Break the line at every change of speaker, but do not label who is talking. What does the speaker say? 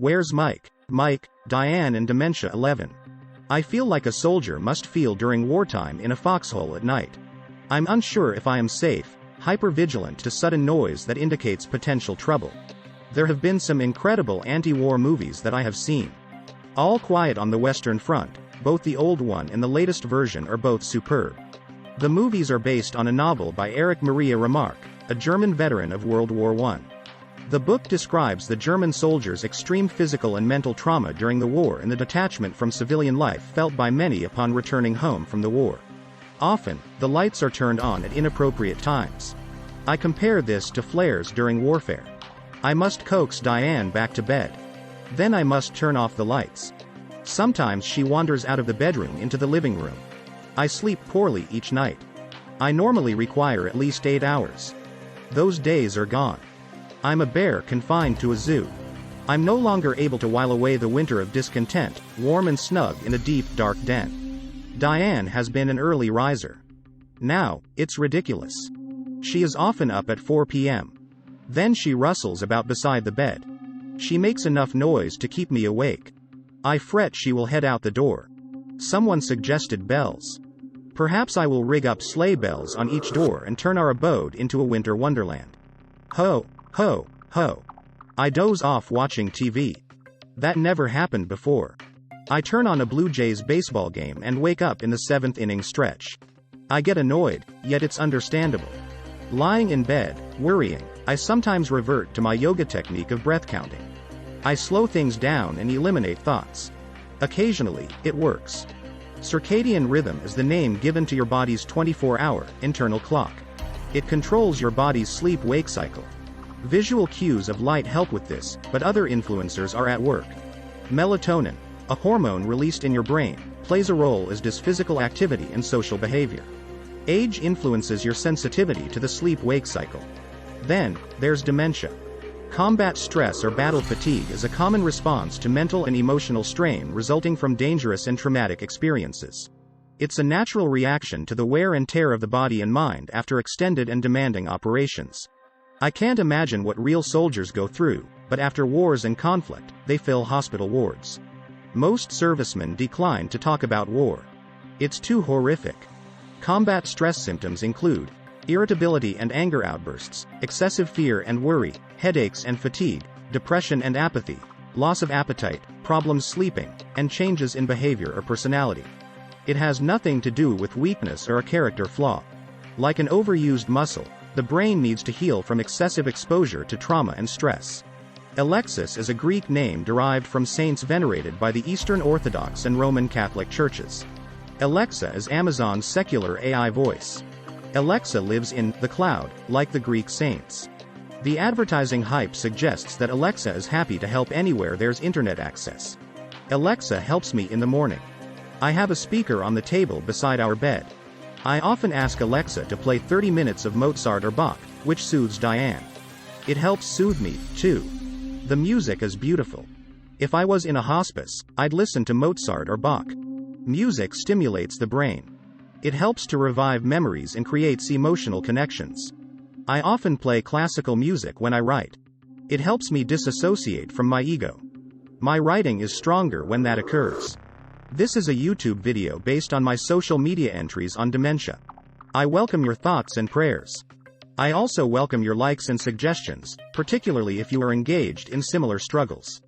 Where's Mike? Mike, Diane and Dementia 11. I feel like a soldier must feel during wartime in a foxhole at night. I'm unsure if I am safe, hyper-vigilant to sudden noise that indicates potential trouble. There have been some incredible anti-war movies that I have seen. All Quiet on the Western Front, both the old one and the latest version are both superb. The movies are based on a novel by Erich Maria Remarque, a German veteran of World War I. The book describes the German soldiers' extreme physical and mental trauma during the war and the detachment from civilian life felt by many upon returning home from the war. Often, the lights are turned on at inappropriate times. I compare this to flares during warfare. I must coax Diane back to bed. Then I must turn off the lights. Sometimes she wanders out of the bedroom into the living room. I sleep poorly each night. I normally require at least 8 hours. Those days are gone. I'm a bear confined to a zoo. I'm no longer able to while away the winter of discontent, warm and snug in a deep, dark den. Diane has been an early riser. Now, it's ridiculous. She is often up at 4 p.m. Then she rustles about beside the bed. She makes enough noise to keep me awake. I fret she will head out the door. Someone suggested bells. Perhaps I will rig up sleigh bells on each door and turn our abode into a winter wonderland. Ho, ho, ho. I doze off watching TV. That never happened before. I turn on a Blue Jays baseball game and wake up in the 7th inning stretch. I get annoyed, yet it's understandable. Lying in bed, worrying, I sometimes revert to my yoga technique of breath counting. I slow things down and eliminate thoughts. Occasionally, it works. Circadian rhythm is the name given to your body's 24-hour internal clock. It controls your body's sleep-wake cycle. Visual cues of light help with this, but other influencers are at work. Melatonin, a hormone released in your brain, plays a role as does physical activity and social behavior. Age influences your sensitivity to the sleep-wake cycle. Then, there's dementia. Combat stress or battle fatigue is a common response to mental and emotional strain resulting from dangerous and traumatic experiences. It's a natural reaction to the wear and tear of the body and mind after extended and demanding operations. I can't imagine what real soldiers go through, but after wars and conflict, they fill hospital wards. Most servicemen decline to talk about war. It's too horrific. Combat stress symptoms include irritability and anger outbursts, excessive fear and worry, headaches and fatigue, depression and apathy, loss of appetite, problems sleeping, and changes in behavior or personality. It has nothing to do with weakness or a character flaw. Like an overused muscle, the brain needs to heal from excessive exposure to trauma and stress. Alexis is a Greek name derived from saints venerated by the Eastern Orthodox and Roman Catholic churches. Alexa is Amazon's secular AI voice. Alexa lives in the cloud, like the Greek saints. The advertising hype suggests that Alexa is happy to help anywhere there's internet access. Alexa helps me in the morning. I have a speaker on the table beside our bed. I often ask Alexa to play 30 minutes of Mozart or Bach, which soothes Diane. It helps soothe me, too. The music is beautiful. If I was in a hospice, I'd listen to Mozart or Bach. Music stimulates the brain. It helps to revive memories and creates emotional connections. I often play classical music when I write. It helps me disassociate from my ego. My writing is stronger when that occurs. This is a YouTube video based on my social media entries on dementia. I welcome your thoughts and prayers. I also welcome your likes and suggestions, particularly if you are engaged in similar struggles.